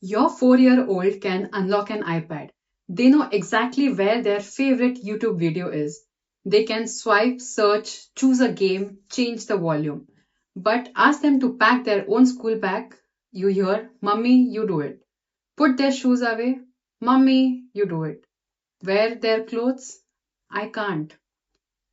Your 4-year-old can unlock an iPad. They know exactly where their favorite YouTube video is. They can swipe, search, choose a game, change the volume. But ask them to pack their own school bag, you hear, Mummy, you do it. Put their shoes away, Mummy, you do it. Wear their clothes, I can't.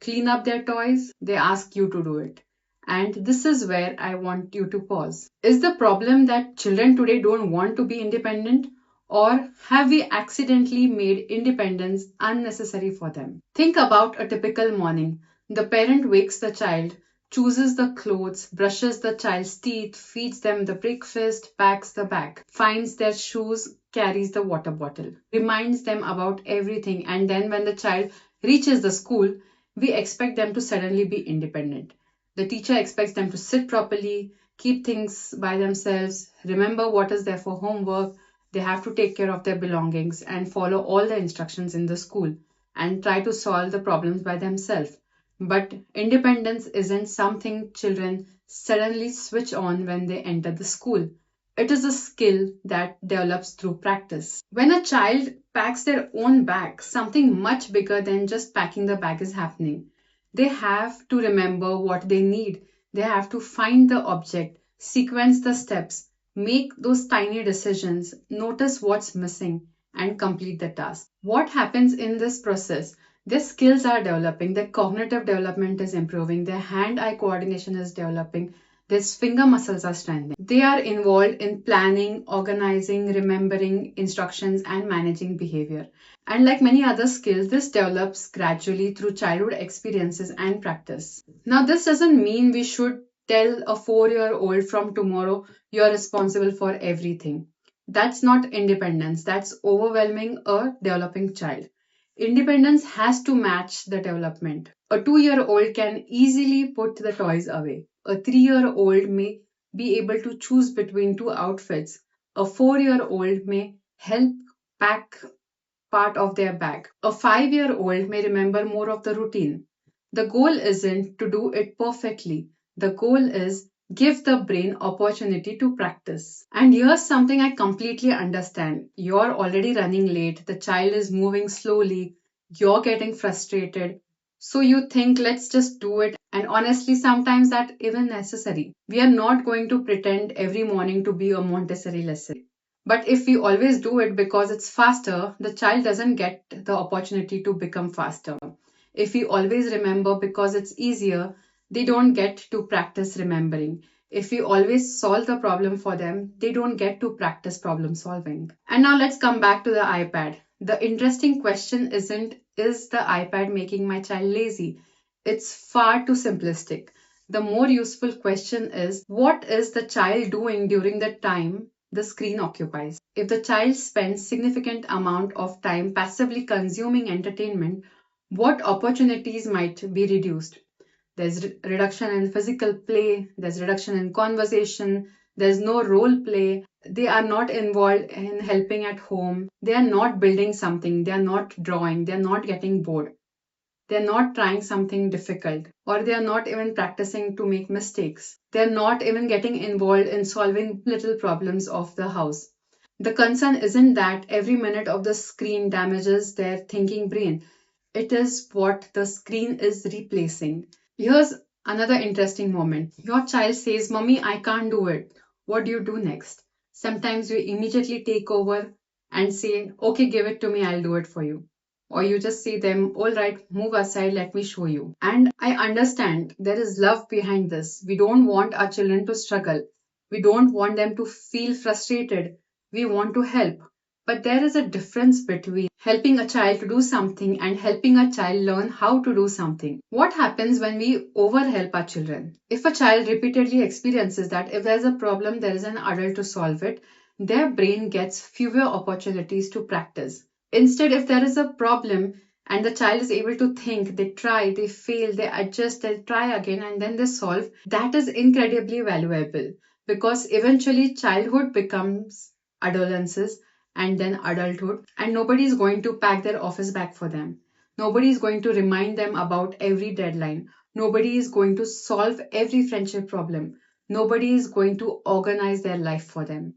Clean up their toys, they ask you to do it. And this is where I want you to pause. Is the problem that children today don't want to be independent? Or have we accidentally made independence unnecessary for them? Think about a typical morning. The parent wakes the child, chooses the clothes, brushes the child's teeth, feeds them the breakfast, packs the bag, finds their shoes, carries the water bottle, reminds them about everything, and then when the child reaches the school, we expect them to suddenly be independent. The teacher expects them to sit properly, keep things by themselves, remember what is there for homework. They have to take care of their belongings and follow all the instructions in the school and try to solve the problems by themselves. But independence isn't something children suddenly switch on when they enter the school. It is a skill that develops through practice. When a child packs their own bag, something much bigger than just packing the bag is happening. They have to remember what they need. They have to find the object, sequence the steps, make those tiny decisions, notice what's missing, and complete the task. What happens in this process? Their skills are developing, their cognitive development is improving, their hand eye coordination is developing, their finger muscles are strengthening. They are involved in planning, organizing, remembering instructions, and managing behavior. And like many other skills, this develops gradually through childhood experiences and practice. Now, this doesn't mean we should tell a 4-year-old from tomorrow, you're responsible for everything. That's not independence, that's overwhelming a developing child. Independence has to match the development. A 2-year-old can easily put the toys away. A 3-year-old may be able to choose between two outfits. A 4-year-old may help pack part of their bag. A 5-year-old may remember more of the routine. The goal isn't to do it perfectly. The goal is give the brain opportunity to practice. And here's something I completely understand. You're already running late, the child is moving slowly, you're getting frustrated. So you think, let's just do it. And honestly, sometimes that even necessary. We are not going to pretend every morning to be a Montessori lesson. But if we always do it because it's faster, the child doesn't get the opportunity to become faster. If we always remember because it's easier, they don't get to practice remembering. If we always solve the problem for them, they don't get to practice problem solving. And now let's come back to the iPad. The interesting question isn't, is the iPad making my child lazy? It's far too simplistic. The more useful question is, what is the child doing during the time the screen occupies? If the child spends significant amount of time passively consuming entertainment, what opportunities might be reduced? There's reduction in physical play, there's reduction in conversation, there's no role play, they are not involved in helping at home, they are not building something, they are not drawing, they are not getting bored. They're not trying something difficult, or they are not even practicing to make mistakes. They're not even getting involved in solving little problems of the house. The concern isn't that every minute of the screen damages their thinking brain. It is what the screen is replacing. Here's another interesting moment. Your child says, Mommy, I can't do it. What do you do next? Sometimes you immediately take over and say, Okay, give it to me, I'll do it for you. Or you just say them, all right, move aside, let me show you. And I understand there is love behind this. We don't want our children to struggle. We don't want them to feel frustrated. We want to help. But there is a difference between helping a child to do something and helping a child learn how to do something. What happens when we overhelp our children? If a child repeatedly experiences that if there's a problem, there is an adult to solve it, their brain gets fewer opportunities to practice. Instead, if there is a problem and the child is able to think, they try, they fail, they adjust, they try again, and then they solve, that is incredibly valuable because eventually childhood becomes adolescence and then adulthood, and nobody is going to pack their office bag for them. Nobody is going to remind them about every deadline. Nobody is going to solve every friendship problem. Nobody is going to organize their life for them.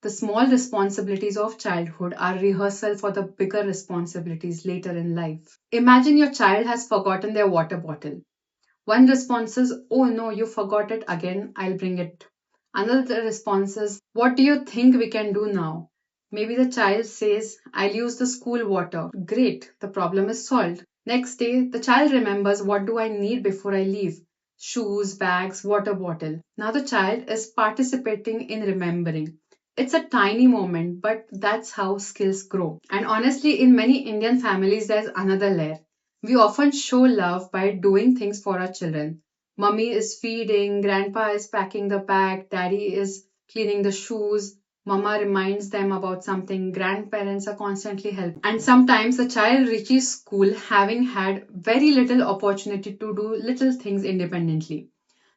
The small responsibilities of childhood are rehearsal for the bigger responsibilities later in life. Imagine your child has forgotten their water bottle. One response is, "Oh no, you forgot it again, I'll bring it." Another response is, "What do you think we can do now?" Maybe the child says, "I'll use the school water." Great, the problem is solved. Next day, the child remembers, "What do I need before I leave?" Shoes, bags, water bottle. Now the child is participating in remembering. It's a tiny moment, but that's how skills grow. And honestly, in many Indian families, there's another layer. We often show love by doing things for our children. Mummy is feeding, grandpa is packing the bag, daddy is cleaning the shoes, mama reminds them about something, grandparents are constantly helping. And sometimes the child reaches school having had very little opportunity to do little things independently.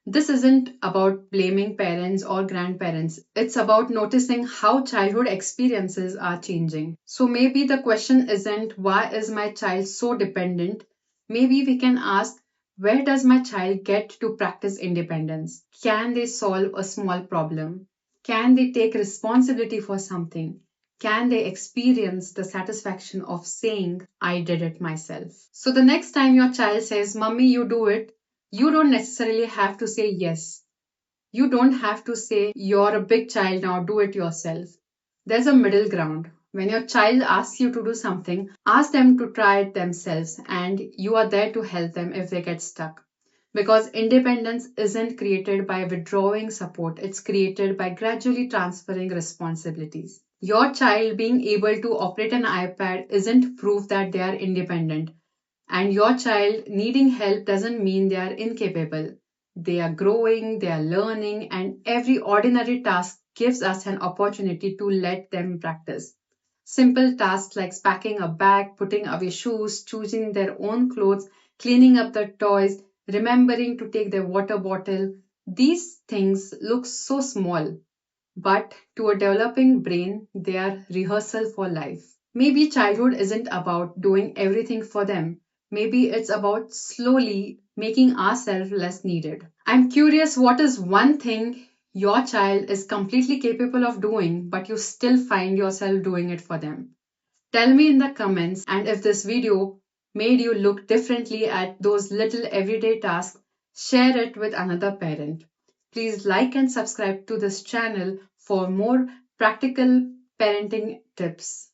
This isn't about blaming parents or grandparents. It's about noticing how childhood experiences are changing. So maybe the question isn't, why is my child so dependent? Maybe we can ask, where does my child get to practice independence? Can they solve a small problem? Can they take responsibility for something? Can they experience the satisfaction of saying, "I did it myself"? So the next time your child says, "Mummy, you do it," you don't necessarily have to say yes. You don't have to say, "You're a big child now, do it yourself." There's a middle ground. When your child asks you to do something, ask them to try it themselves, and you are there to help them if they get stuck. Because independence isn't created by withdrawing support, it's created by gradually transferring responsibilities. Your child being able to operate an iPad isn't proof that they are independent. And your child needing help doesn't mean they are incapable. They are growing, they are learning, and every ordinary task gives us an opportunity to let them practice. Simple tasks like packing a bag, putting away shoes, choosing their own clothes, cleaning up the toys, remembering to take their water bottle. These things look so small, but to a developing brain, they are rehearsal for life. Maybe childhood isn't about doing everything for them. Maybe it's about slowly making ourselves less needed. I'm curious, what is one thing your child is completely capable of doing, but you still find yourself doing it for them? Tell me in the comments, and if this video made you look differently at those little everyday tasks, share it with another parent. Please like and subscribe to this channel for more practical parenting tips.